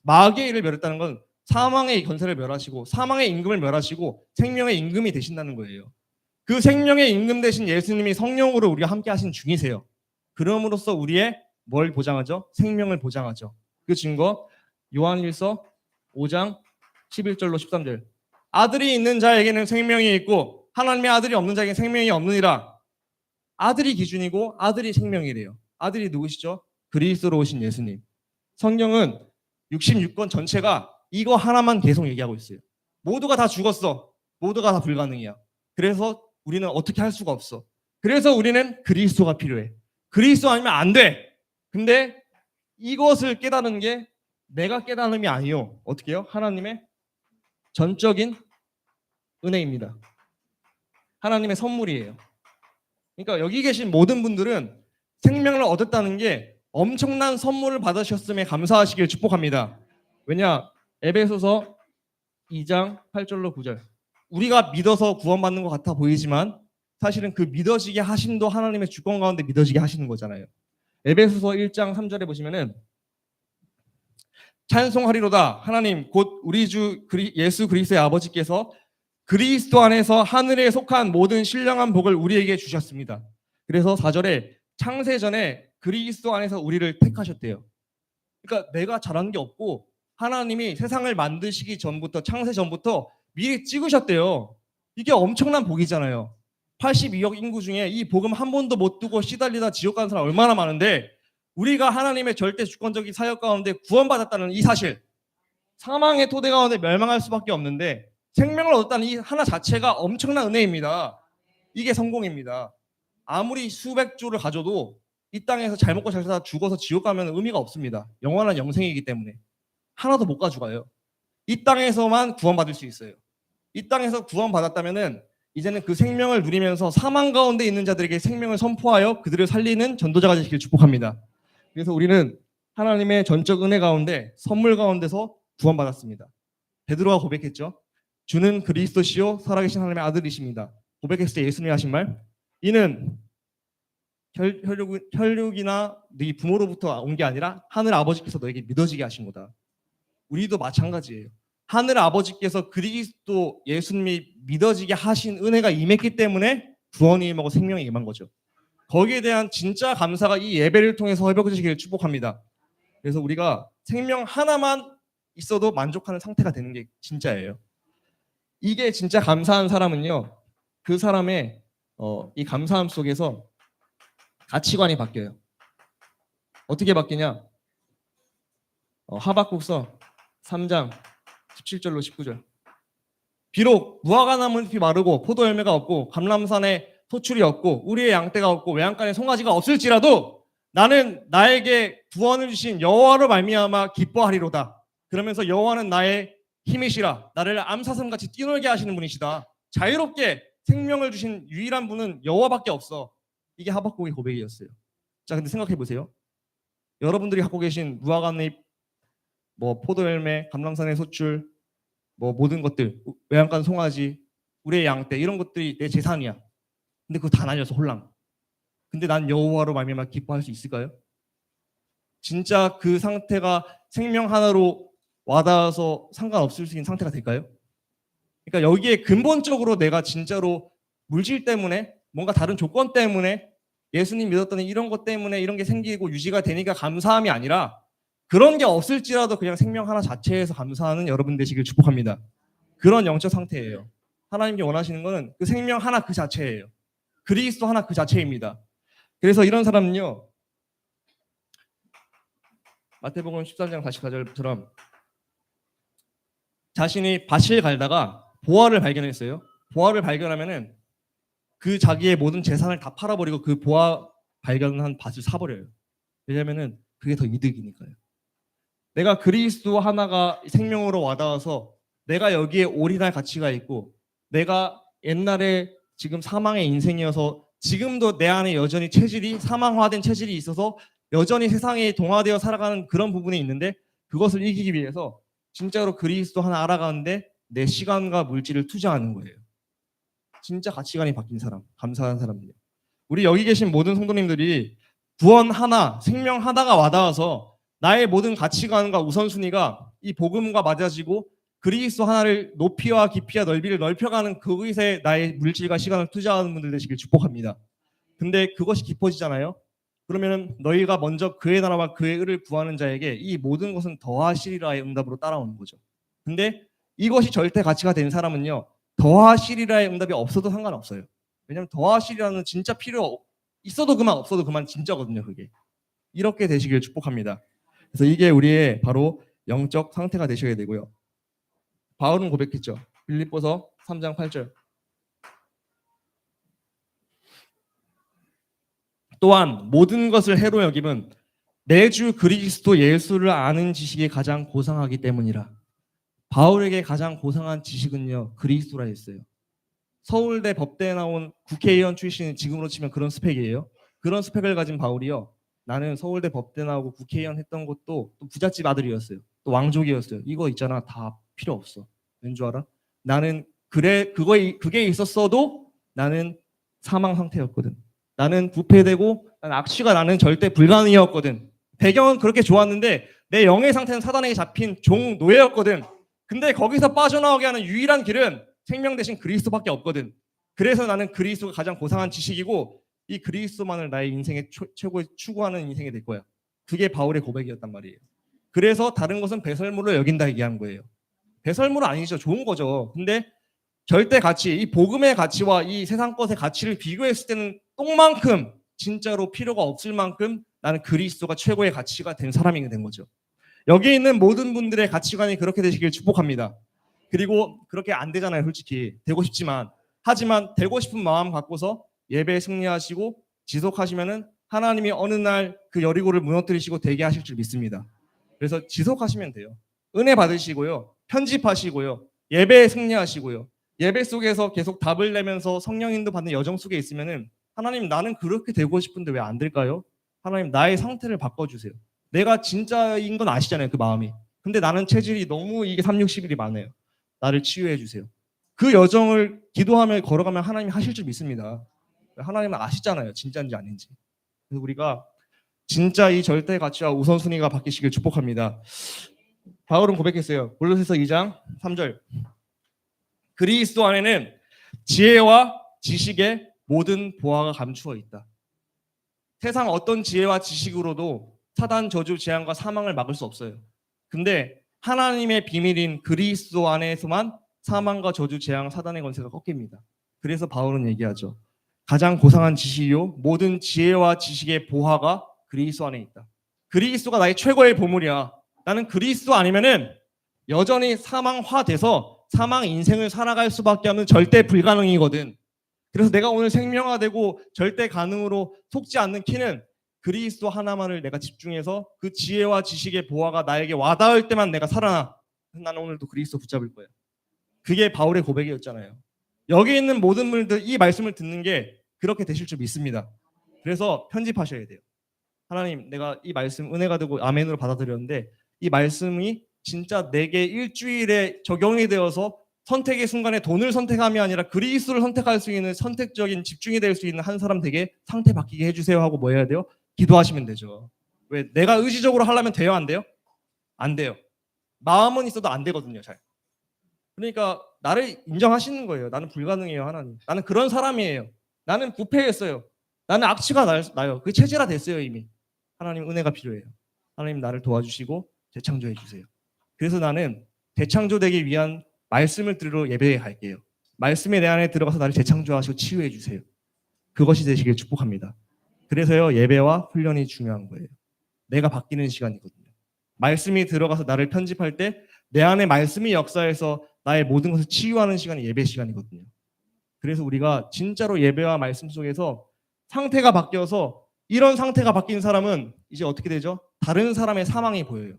마귀의 일을 멸했다는 건 사망의 권세를 멸하시고 사망의 임금을 멸하시고 생명의 임금이 되신다는 거예요. 그 생명의 임금 되신 예수님이 성령으로 우리와 함께 하신 중이세요. 그럼으로써 우리의 뭘 보장하죠? 생명을 보장하죠. 그 증거 요한일서 5장 11절로 13절. 아들이 있는 자에게는 생명이 있고 하나님의 아들이 없는 자에게는 생명이 없느니라. 아들이 기준이고 아들이 생명이래요. 아들이 누구시죠? 그리스도로 오신 예수님. 성경은 66권 전체가 이거 하나만 계속 얘기하고 있어요. 모두가 다 죽었어. 모두가 다 불가능이야. 그래서 우리는 어떻게 할 수가 없어. 그래서 우리는 그리스도가 필요해. 그리스도 아니면 안 돼. 근데 이것을 깨달은 게 내가 깨달음이 아니요. 어떻게 해요? 하나님의 전적인 은혜입니다. 하나님의 선물이에요. 그러니까 여기 계신 모든 분들은 생명을 얻었다는 게 엄청난 선물을 받으셨음에 감사하시길 축복합니다. 왜냐? 에베소서 2장 8절로 9절. 우리가 믿어서 구원받는 것 같아 보이지만 사실은 그 믿어지게 하심도 하나님의 주권 가운데 믿어지게 하시는 거잖아요. 에베소서 1장 3절에 보시면은 찬송하리로다 하나님 곧 우리 주 예수 그리스도의 아버지께서 그리스도 안에서 하늘에 속한 모든 신령한 복을 우리에게 주셨습니다. 그래서 4절에 창세전에 그리스도 안에서 우리를 택하셨대요. 그러니까 내가 잘한 게 없고 하나님이 세상을 만드시기 전부터, 창세 전부터 미리 찍으셨대요. 이게 엄청난 복이잖아요. 82억 인구 중에 이 복음 한 번도 못 두고 시달리다 지옥 가는 사람 얼마나 많은데 우리가 하나님의 절대 주권적인 사역 가운데 구원받았다는 이 사실, 사망의 토대 가운데 멸망할 수밖에 없는데 생명을 얻었다는 이 하나 자체가 엄청난 은혜입니다. 이게 성공입니다. 아무리 수백 조를 가져도 이 땅에서 잘 먹고 잘 살다 죽어서 지옥 가면 의미가 없습니다. 영원한 영생이기 때문에 하나도 못 가져가요. 이 땅에서만 구원받을 수 있어요. 이 땅에서 구원받았다면은 이제는 그 생명을 누리면서 사망 가운데 있는 자들에게 생명을 선포하여 그들을 살리는 전도자가 되시길 축복합니다. 그래서 우리는 하나님의 전적 은혜 가운데 선물 가운데서 구원받았습니다. 베드로가 고백했죠. 주는 그리스도시요 살아계신 하나님의 아들이십니다. 고백했을 때 예수님이 하신 말, 이는 혈육이나 네 부모로부터 온 게 아니라 하늘 아버지께서 너에게 믿어지게 하신 거다. 우리도 마찬가지예요. 하늘 아버지께서 그리스도 예수님이 믿어지게 하신 은혜가 임했기 때문에 구원이 임하고 생명이 임한 거죠. 거기에 대한 진짜 감사가 이 예배를 통해서 회복되시기를 축복합니다. 그래서 우리가 생명 하나만 있어도 만족하는 상태가 되는 게 진짜예요. 이게 진짜 감사한 사람은요, 그 사람의 이 감사함 속에서 가치관이 바뀌어요. 어떻게 바뀌냐? 하박국서 3장 17절로 19절. 비록 무화과 나무잎이 마르고 포도 열매가 없고 감람산에 소출이 없고 우리의 양떼가 없고 외양간에 송아지가 없을지라도 나는 나에게 구원을 주신 여호와로 말미암아 기뻐하리로다. 그러면서 여호와는 나의 힘이시라. 나를 암사슴같이 뛰놀게 하시는 분이시다. 자유롭게 생명을 주신 유일한 분은 여호와밖에 없어. 이게 하박국의 고백이었어요. 자, 근데 생각해 보세요. 여러분들이 갖고 계신 무화과잎, 뭐 포도열매, 감람산의 소출, 뭐 모든 것들, 외양간 송아지, 우리의 양떼, 이런 것들이 내 재산이야. 근데 그거 다 날려서 홀랑. 근데 난 여호와로 말미암아 기뻐할 수 있을까요? 진짜 그 상태가 생명 하나로 와닿아서 상관없을 수 있는 상태가 될까요? 그러니까 여기에 근본적으로 내가 진짜로 물질 때문에, 뭔가 다른 조건 때문에, 예수님 믿었더니 이런 것 때문에 이런 게 생기고 유지가 되니까 감사함이 아니라, 그런 게 없을지라도 그냥 생명 하나 자체에서 감사하는 여러분 되시길 축복합니다. 그런 영적 상태예요. 하나님께 원하시는 거는 그 생명 하나 그 자체예요. 그리스도 하나 그 자체입니다. 그래서 이런 사람은요, 마태복음 13장 44절처럼 자신이 밭을 갈다가 보화를 발견했어요. 보화를 발견하면은 그 자기의 모든 재산을 다 팔아버리고 그 보화 발견한 밭을 사버려요. 왜냐면은 그게 더 이득이니까요. 내가 그리스도 하나가 생명으로 와닿아서 내가 여기에 올인할 가치가 있고, 내가 옛날에 지금 사망의 인생이어서 지금도 내 안에 여전히 체질이 사망화된 체질이 있어서 여전히 세상에 동화되어 살아가는 그런 부분이 있는데, 그것을 이기기 위해서 진짜로 그리스도 하나 알아가는데 내 시간과 물질을 투자하는 거예요. 진짜 가치관이 바뀐 사람, 감사한 사람이에요. 우리 여기 계신 모든 성도님들이 구원 하나, 생명 하나가 와닿아서 나의 모든 가치관과 우선순위가 이 복음과 맞아지고 그리스도 하나를 높이와 깊이와 넓이를 넓혀가는 그것에 나의 물질과 시간을 투자하는 분들 되시길 축복합니다. 근데 그것이 깊어지잖아요. 그러면 너희가 먼저 그의 나라와 그의 의를 구하는 자에게 이 모든 것은 더하시리라의 응답으로 따라오는 거죠. 근데 이것이 절대 가치가 된 사람은요, 더하시리라의 응답이 없어도 상관없어요. 왜냐하면 더하시리라는 진짜 필요, 있어도 그만 없어도 그만 진짜거든요. 그게 이렇게 되시길 축복합니다. 그래서 이게 우리의 바로 영적 상태가 되셔야 되고요. 바울은 고백했죠. 빌립보서 3장 8절. 또한 모든 것을 해로 여김은 내 주 그리스도 예수를 아는 지식이 가장 고상하기 때문이라. 바울에게 가장 고상한 지식은요, 그리스도라 했어요. 서울대 법대에 나온 국회의원 출신, 지금으로 치면 그런 스펙이에요. 그런 스펙을 가진 바울이요, 나는 서울대 법대 나오고 국회의원 했던 것도 또 부잣집 아들이었어요. 또 왕족이었어요. 이거 있잖아, 다 필요 없어. 왠 줄 알아? 나는 그게 있었어도 나는 사망 상태였거든. 나는 부패되고 악취가 나는 절대 불가능이었거든. 배경은 그렇게 좋았는데 내 영의 상태는 사단에게 잡힌 종 노예였거든. 근데 거기서 빠져나오게 하는 유일한 길은 생명 대신 그리스도밖에 없거든. 그래서 나는 그리스도가 가장 고상한 지식이고 이 그리스도만을 나의 인생의 최고의 추구하는 인생이 될 거야. 그게 바울의 고백이었단 말이에요. 그래서 다른 것은 배설물로 여긴다 얘기한 거예요. 배설물은 아니죠. 좋은 거죠. 근데 절대 가치, 이 복음의 가치와 이 세상 것의 가치를 비교했을 때는 똥만큼 진짜로 필요가 없을 만큼 나는 그리스도가 최고의 가치가 된 사람이 된 거죠. 여기 있는 모든 분들의 가치관이 그렇게 되시길 축복합니다. 그리고 그렇게 안 되잖아요. 솔직히 되고 싶지만, 하지만 되고 싶은 마음 갖고서 예배에 승리하시고 지속하시면은 하나님이 어느 날 그 여리고를 무너뜨리시고 되게 하실 줄 믿습니다. 그래서 지속하시면 돼요. 은혜 받으시고요, 편집하시고요, 예배에 승리하시고요, 예배 속에서 계속 답을 내면서 성령인도 받는 여정 속에 있으면은, 하나님 나는 그렇게 되고 싶은데 왜 안 될까요? 하나님 나의 상태를 바꿔주세요. 내가 진짜인 건 아시잖아요, 그 마음이. 근데 나는 체질이 너무 이게 3, 60일이 많아요. 나를 치유해 주세요. 그 여정을 기도하며 걸어가면 하나님이 하실 줄 믿습니다. 하나님은 아시잖아요, 진짜인지 아닌지. 그래서 우리가 진짜 이 절대 가치와 우선순위가 바뀌시길 축복합니다. 바울은 고백했어요. 골로새서 2장 3절. 그리스도 안에는 지혜와 지식의 모든 보화가 감추어 있다. 세상 어떤 지혜와 지식으로도 사단, 저주, 재앙과 사망을 막을 수 없어요. 근데 하나님의 비밀인 그리스도 안에서만 사망과 저주, 재앙, 사단의 권세가 꺾입니다. 그래서 바울은 얘기하죠. 가장 고상한 지식이요, 모든 지혜와 지식의 보화가 그리스도 안에 있다. 그리스도가 나의 최고의 보물이야. 나는 그리스도 아니면은 여전히 사망화돼서 사망 인생을 살아갈 수밖에 없는 절대 불가능이거든. 그래서 내가 오늘 생명화되고 절대 가능으로 속지 않는 키는 그리스도 하나만을 내가 집중해서 그 지혜와 지식의 보화가 나에게 와닿을 때만 내가 살아나. 나는 오늘도 그리스도 붙잡을 거야. 그게 바울의 고백이었잖아요. 여기 있는 모든 분들 이 말씀을 듣는 게 그렇게 되실 줄 믿습니다. 그래서 편집하셔야 돼요. 하나님, 내가 이 말씀 은혜가 되고 아멘으로 받아들였는데 이 말씀이 진짜 내게 일주일에 적용이 되어서 선택의 순간에 돈을 선택함이 아니라 그리스도를 선택할 수 있는 선택적인 집중이 될 수 있는 한 사람 되게 상태 바뀌게 해주세요 하고 뭐 해야 돼요? 기도하시면 되죠. 왜? 내가 의지적으로 하려면 돼요? 안 돼요? 안 돼요. 마음은 있어도 안 되거든요. 잘. 그러니까 나를 인정하시는 거예요. 나는 불가능해요. 하나님. 나는 그런 사람이에요. 나는 부패했어요. 나는 악취가 나요. 그 체질화 됐어요. 이미. 하나님 은혜가 필요해요. 하나님 나를 도와주시고 재창조해 주세요. 그래서 나는 재창조되기 위한 말씀을 들으러 예배에 갈게요. 말씀이 내 안에 들어가서 나를 재창조하시고 치유해 주세요. 그것이 되시길 축복합니다. 그래서요, 예배와 훈련이 중요한 거예요. 내가 바뀌는 시간이거든요. 말씀이 들어가서 나를 편집할 때 내 안에 말씀이 역사해서 나의 모든 것을 치유하는 시간이 예배 시간이거든요. 그래서 우리가 진짜로 예배와 말씀 속에서 상태가 바뀌어서 이런 상태가 바뀐 사람은 이제 어떻게 되죠? 다른 사람의 사망이 보여요.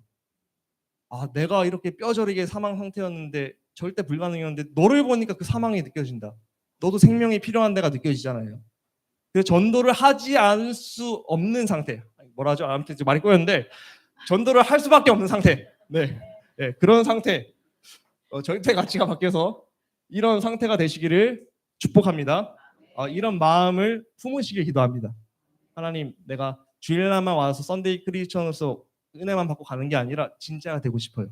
아, 내가 이렇게 뼈저리게 사망 상태였는데 절대 불가능이었는데 너를 보니까 그 사망이 느껴진다. 너도 생명이 필요한 데가 느껴지잖아요. 그래서 전도를 하지 않을 수 없는 상태. 뭐라 하죠? 아무튼 말이 꼬였는데 전도를 할 수밖에 없는 상태. 네, 네 그런 상태. 절대 가치가 바뀌어서 이런 상태가 되시기를 축복합니다. 이런 마음을 품으시길 기도합니다. 하나님, 내가 주일날만 와서 썬데이 크리스천으로서 은혜만 받고 가는 게 아니라 진짜가 되고 싶어요.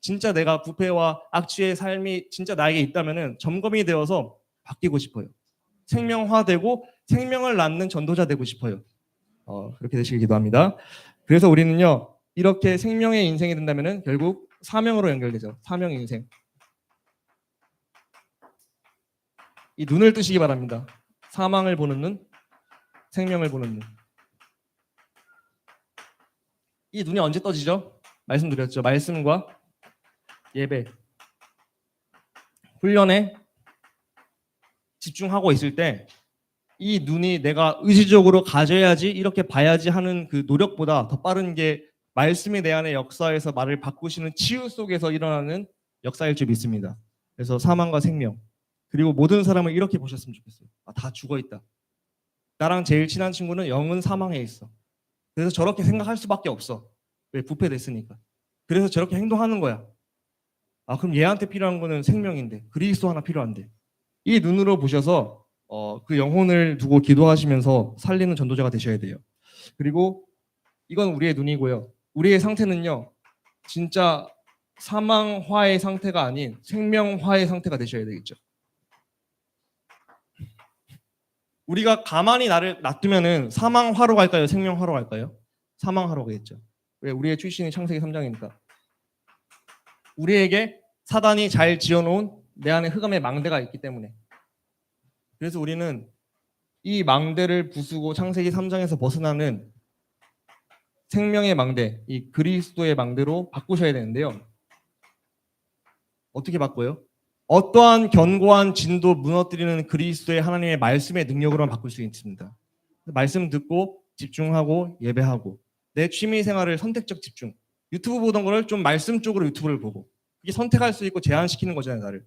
진짜 내가 부패와 악취의 삶이 진짜 나에게 있다면 점검이 되어서 바뀌고 싶어요. 생명화되고 생명을 낳는 전도자 되고 싶어요. 그렇게 되시길 기도합니다. 그래서 우리는요, 이렇게 생명의 인생이 된다면 결국 사명으로 연결되죠. 사명 인생. 이 눈을 뜨시기 바랍니다. 사망을 보는 눈, 생명을 보는 눈. 이 눈이 언제 떠지죠? 말씀드렸죠. 말씀과 예배, 훈련에 집중하고 있을 때 이 눈이 내가 의지적으로 가져야지 이렇게 봐야지 하는 그 노력보다 더 빠른 게 말씀이 내 안에 역사에서 나를 바꾸시는 치유 속에서 일어나는 역사일 줄 믿습니다. 그래서 사망과 생명 그리고 모든 사람을 이렇게 보셨으면 좋겠어요. 다 죽어있다. 나랑 제일 친한 친구는 영은 사망에 있어. 그래서 저렇게 생각할 수밖에 없어. 왜? 부패됐으니까. 그래서 저렇게 행동하는 거야. 그럼 얘한테 필요한 거는 생명인데 그리스도 하나 필요한데 이 눈으로 보셔서 그 영혼을 두고 기도하시면서 살리는 전도자가 되셔야 돼요. 그리고 이건 우리의 눈이고요. 우리의 상태는요. 진짜 사망화의 상태가 아닌 생명화의 상태가 되셔야 되겠죠. 우리가 가만히 나를 놔두면은 사망화로 갈까요? 생명화로 갈까요? 사망화로 가겠죠. 왜? 우리의 출신이 창세기 3장이니까. 우리에게 사단이 잘 지어놓은 내 안에 흑암의 망대가 있기 때문에. 그래서 우리는 이 망대를 부수고 창세기 3장에서 벗어나는 생명의 망대, 이 그리스도의 망대로 바꾸셔야 되는데요. 어떻게 바꿔요? 어떠한 견고한 진도 무너뜨리는 그리스도의 하나님의 말씀의 능력으로만 바꿀 수 있습니다. 말씀 듣고 집중하고 예배하고 내 취미 생활을 선택적 집중. 유튜브 보던 거를 좀 말씀 쪽으로 유튜브를 보고 그게 선택할 수 있고 제한시키는 거잖아요. 나를.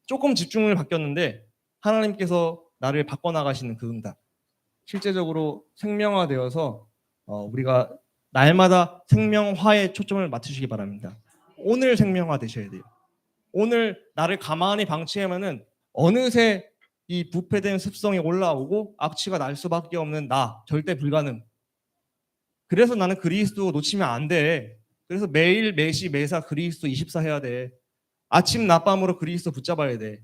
조금 집중을 바뀌었는데 하나님께서 나를 바꿔나가시는 그 응답. 실제적으로 생명화되어서 우리가 날마다 생명화에 초점을 맞추시기 바랍니다. 오늘 생명화 되셔야 돼요. 오늘 나를 가만히 방치하면은 어느새 이 부패된 습성이 올라오고 악취가 날 수밖에 없는 나 절대 불가능. 그래서 나는 그리스도 놓치면 안 돼. 그래서 매일 매시 매사 그리스도 24 해야 돼. 아침 낮밤으로 그리스도 붙잡아야 돼.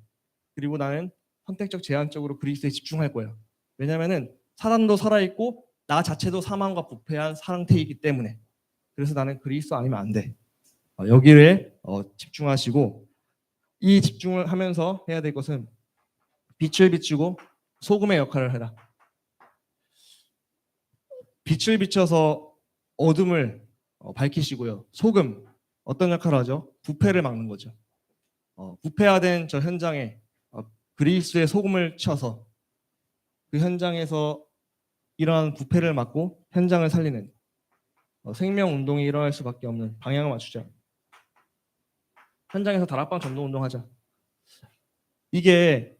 그리고 나는 선택적 제한적으로 그리스도에 집중할 거야. 왜냐면은 사단도 살아있고 나 자체도 사망과 부패한 상태이기 때문에. 그래서 나는 그리스도 아니면 안 돼. 여기에 집중하시고 이 집중을 하면서 해야 될 것은 빛을 비추고 소금의 역할을 해라. 빛을 비춰서 어둠을 밝히시고요. 소금 어떤 역할을 하죠? 부패를 막는 거죠. 부패화된 저 현장에 그리스도의 소금을 쳐서 그 현장에서 이러한 부패를 막고 현장을 살리는 생명 운동이 일어날 수밖에 없는 방향을 맞추자. 현장에서 다락방 전도 운동하자. 이게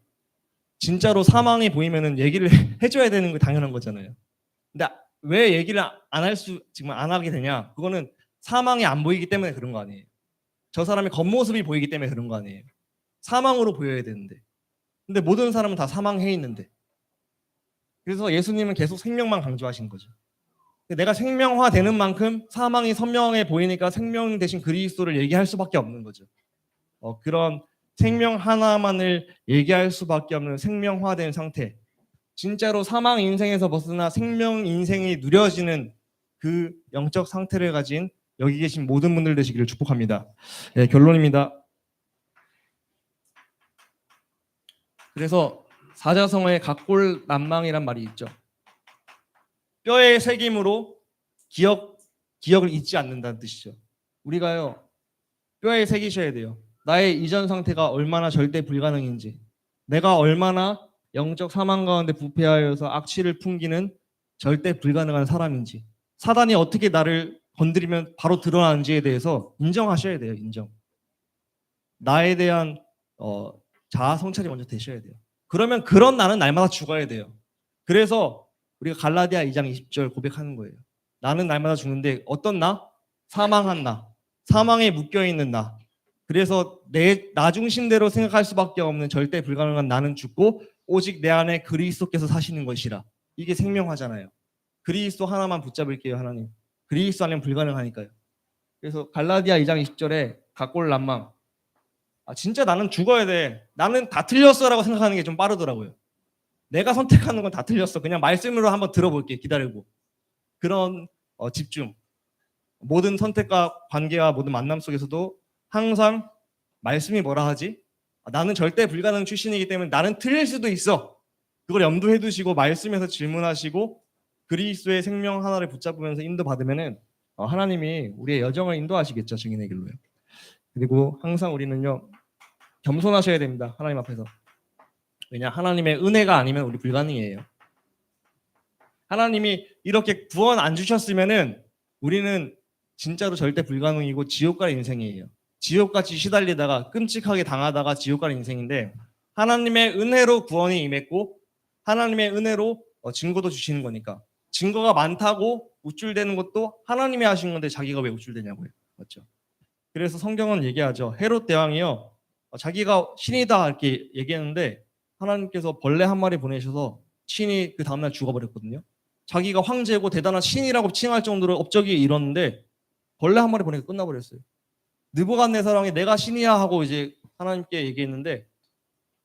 진짜로 사망이 보이면은 얘기를 해줘야 되는 게 당연한 거잖아요. 근데 왜 얘기를 지금 안 하게 되냐? 그거는 사망이 안 보이기 때문에 그런 거 아니에요. 저 사람의 겉모습이 보이기 때문에 그런 거 아니에요. 사망으로 보여야 되는데. 근데 모든 사람은 다 사망해 있는데. 그래서 예수님은 계속 생명만 강조하신 거죠. 내가 생명화되는 만큼 사망이 선명해 보이니까 생명 대신 그리스도를 얘기할 수밖에 없는 거죠. 그런 생명 하나만을 얘기할 수밖에 없는 생명화된 상태. 진짜로 사망 인생에서 벗어나 생명 인생이 누려지는 그 영적 상태를 가진 여기 계신 모든 분들 되시기를 축복합니다. 네, 결론입니다. 그래서 사자성어에 각골난망이란 말이 있죠. 뼈의 새김으로 기억을 잊지 않는다는 뜻이죠. 우리가요, 뼈에 새기셔야 돼요. 나의 이전 상태가 얼마나 절대 불가능인지, 내가 얼마나 영적 사망 가운데 부패하여서 악취를 풍기는 절대 불가능한 사람인지, 사단이 어떻게 나를 건드리면 바로 드러나는지에 대해서 인정하셔야 돼요. 인정. 나에 대한 자아 성찰이 먼저 되셔야 돼요. 그러면 그런 나는 날마다 죽어야 돼요. 그래서 우리가 갈라디아 2장 20절 고백하는 거예요. 나는 날마다 죽는데 어떤 나? 사망한 나. 사망에 묶여있는 나. 그래서 나 중심대로 생각할 수밖에 없는 절대 불가능한 나는 죽고 오직 내 안에 그리스도께서 사시는 것이라. 이게 생명화잖아요. 그리스도 하나만 붙잡을게요. 하나님. 그리스도 안에는 불가능하니까요. 그래서 갈라디아 2장 20절에 각골난망. 진짜 나는 죽어야 돼. 나는 다 틀렸어라고 생각하는 게 좀 빠르더라고요. 내가 선택하는 건 다 틀렸어. 그냥 말씀으로 한번 들어볼게. 기다리고. 그런 집중. 모든 선택과 관계와 모든 만남 속에서도 항상 말씀이 뭐라 하지? 나는 절대 불가능 출신이기 때문에 나는 틀릴 수도 있어. 그걸 염두해 두시고 말씀에서 질문하시고 그리스도의 생명 하나를 붙잡으면서 인도받으면은 하나님이 우리의 여정을 인도하시겠죠. 증인의 길로요. 그리고 항상 우리는요. 겸손하셔야 됩니다. 하나님 앞에서. 왜냐? 하나님의 은혜가 아니면 우리 불가능해요. 하나님이 이렇게 구원 안 주셨으면은 우리는 진짜로 절대 불가능이고 지옥 갈 인생이에요. 지옥같이 시달리다가 끔찍하게 당하다가 지옥 갈 인생인데 하나님의 은혜로 구원이 임했고 하나님의 은혜로 증거도 주시는 거니까 증거가 많다고 우쭐대는 것도 하나님이 하신 건데 자기가 왜 우쭐대냐고요. 맞죠? 그래서 성경은 얘기하죠. 헤롯 대왕이요. 자기가 신이다 이렇게 얘기했는데 하나님께서 벌레 한 마리 보내셔서 신이 그 다음날 죽어버렸거든요. 자기가 황제고 대단한 신이라고 칭할 정도로 업적이 이뤘는데 벌레 한 마리 보내고 끝나버렸어요. 느부갓네살왕이 내가 신이야 하고 이제 하나님께 얘기했는데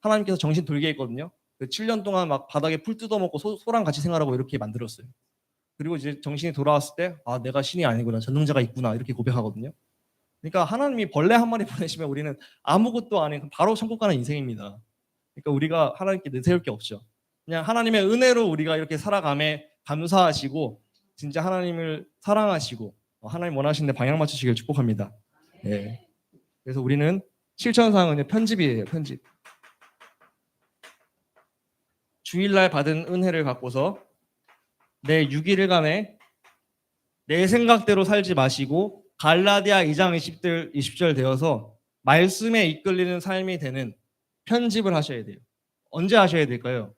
하나님께서 정신 돌게 했거든요. 7년 동안 막 바닥에 풀 뜯어먹고 소랑 같이 생활하고 이렇게 만들었어요. 그리고 이제 정신이 돌아왔을 때 내가 신이 아니구나. 전능자가 있구나. 이렇게 고백하거든요. 그러니까 하나님이 벌레 한 마리 보내시면 우리는 아무것도 아닌 바로 천국 가는 인생입니다. 그러니까 우리가 하나님께 내세울 게 없죠. 그냥 하나님의 은혜로 우리가 이렇게 살아감에 감사하시고 진짜 하나님을 사랑하시고 하나님 원하시는 데 방향 맞추시길 축복합니다. 네. 그래서 우리는 실천사항은 편집이에요. 편집. 주일날 받은 은혜를 갖고서 내 6일간에 내 생각대로 살지 마시고 갈라디아 2장 20절 되어서 말씀에 이끌리는 삶이 되는 편집을 하셔야 돼요. 언제 하셔야 될까요?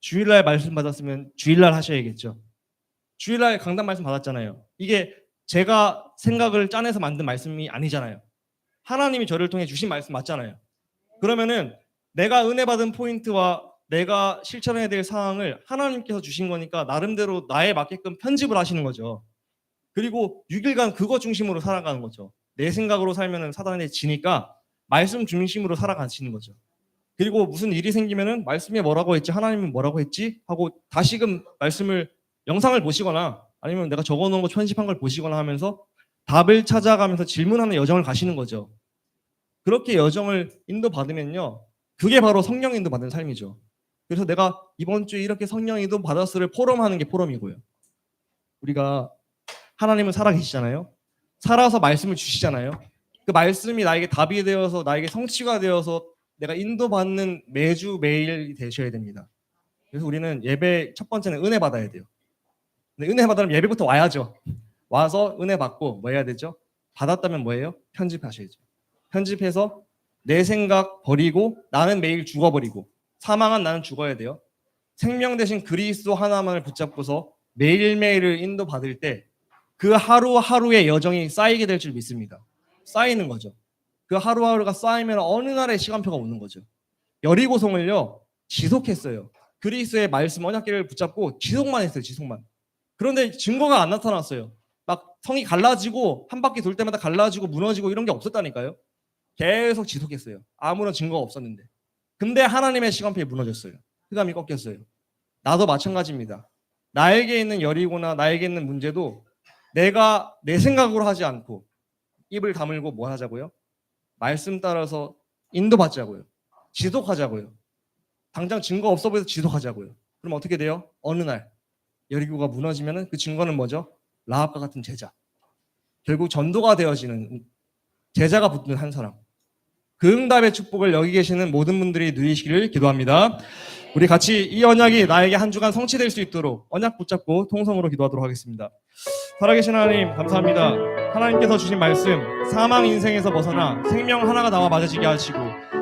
주일날 말씀 받았으면 주일날 하셔야겠죠. 주일날 강단 말씀 받았잖아요. 이게 제가 생각을 짜내서 만든 말씀이 아니잖아요. 하나님이 저를 통해 주신 말씀 맞잖아요. 그러면은 내가 은혜 받은 포인트와 내가 실천해야 될 사항을 하나님께서 주신 거니까 나름대로 나에 맞게끔 편집을 하시는 거죠. 그리고 6일간 그거 중심으로 살아가는 거죠. 내 생각으로 살면은 사단에 지니까 말씀 중심으로 살아가시는 거죠. 그리고 무슨 일이 생기면은 말씀이 뭐라고 했지, 하나님은 뭐라고 했지 하고 다시금 말씀을 영상을 보시거나 아니면 내가 적어놓은 거 편집한 걸 보시거나 하면서 답을 찾아가면서 질문하는 여정을 가시는 거죠. 그렇게 여정을 인도받으면요. 그게 바로 성령 인도받는 삶이죠. 그래서 내가 이번 주에 이렇게 성령 인도 받았을를 포럼하는 게 포럼이고요. 우리가 하나님은 살아계시잖아요. 살아서 말씀을 주시잖아요. 그 말씀이 나에게 답이 되어서 나에게 성취가 되어서 내가 인도받는 매주 매일이 되셔야 됩니다. 그래서 우리는 예배 첫 번째는 은혜 받아야 돼요. 근데 은혜 받으려면 예배부터 와야죠. 와서 은혜 받고 뭐 해야 되죠? 받았다면 뭐예요? 편집하셔야죠. 편집해서 내 생각 버리고 나는 매일 죽어버리고 사망한 나는 죽어야 돼요. 생명 대신 그리스도 하나만을 붙잡고서 매일매일을 인도받을 때 그 하루하루의 여정이 쌓이게 될 줄 믿습니다. 쌓이는 거죠. 그 하루하루가 쌓이면 어느 날의 시간표가 오는 거죠. 여리고성을요 지속했어요. 그리스도의 말씀 언약궤를 붙잡고 지속만 했어요. 지속만. 그런데 증거가 안 나타났어요. 막 성이 갈라지고 한 바퀴 돌 때마다 갈라지고 무너지고 이런 게 없었다니까요. 계속 지속했어요. 아무런 증거가 없었는데. 근데 하나님의 시간표에 무너졌어요. 흑암이 꺾였어요. 나도 마찬가지입니다. 나에게 있는 여리고나 나에게 있는 문제도 내가 내 생각으로 하지 않고 입을 다물고 뭐 하자고요? 말씀 따라서 인도받자고요. 지속하자고요. 당장 증거 없어 보여서 지속하자고요. 그럼 어떻게 돼요? 어느 날 여리고가 무너지면 그 증거는 뭐죠? 라합과 같은 제자. 결국 전도가 되어지는 제자가 붙는 한 사람. 그 응답의 축복을 여기 계시는 모든 분들이 누리시기를 기도합니다. 우리 같이 이 언약이 나에게 한 주간 성취될 수 있도록 언약 붙잡고 통성으로 기도하도록 하겠습니다. 살아계신 하나님 감사합니다. 하나님께서 주신 말씀 사망 인생에서 벗어나 생명 하나가 나와 맞아지게 하시고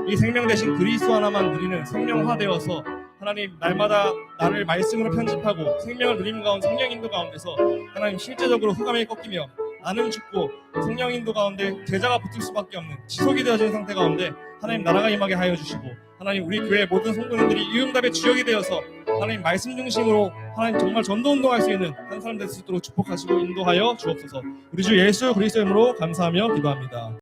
이 생명 대신 그리스도 하나만 누리는 생명화 되어서 하나님 날마다 나를 말씀으로 편집하고 생명을 누리는 가운데 생명 인도 가운데서 하나님 실제적으로 흑암에 꺾이며 나는 죽고 성령 인도 가운데 제자가 붙을 수밖에 없는 지속이 되어진 상태 가운데 하나님 나라가 임하게 하여 주시고 하나님 우리 교회 모든 성도님들이 이 응답의 주역이 되어서 하나님 말씀 중심으로 하나님 정말 전도 운동할 수 있는 한 사람 될 수 있도록 축복하시고 인도하여 주옵소서. 우리 주 예수 그리스도 이름으로 감사하며 기도합니다.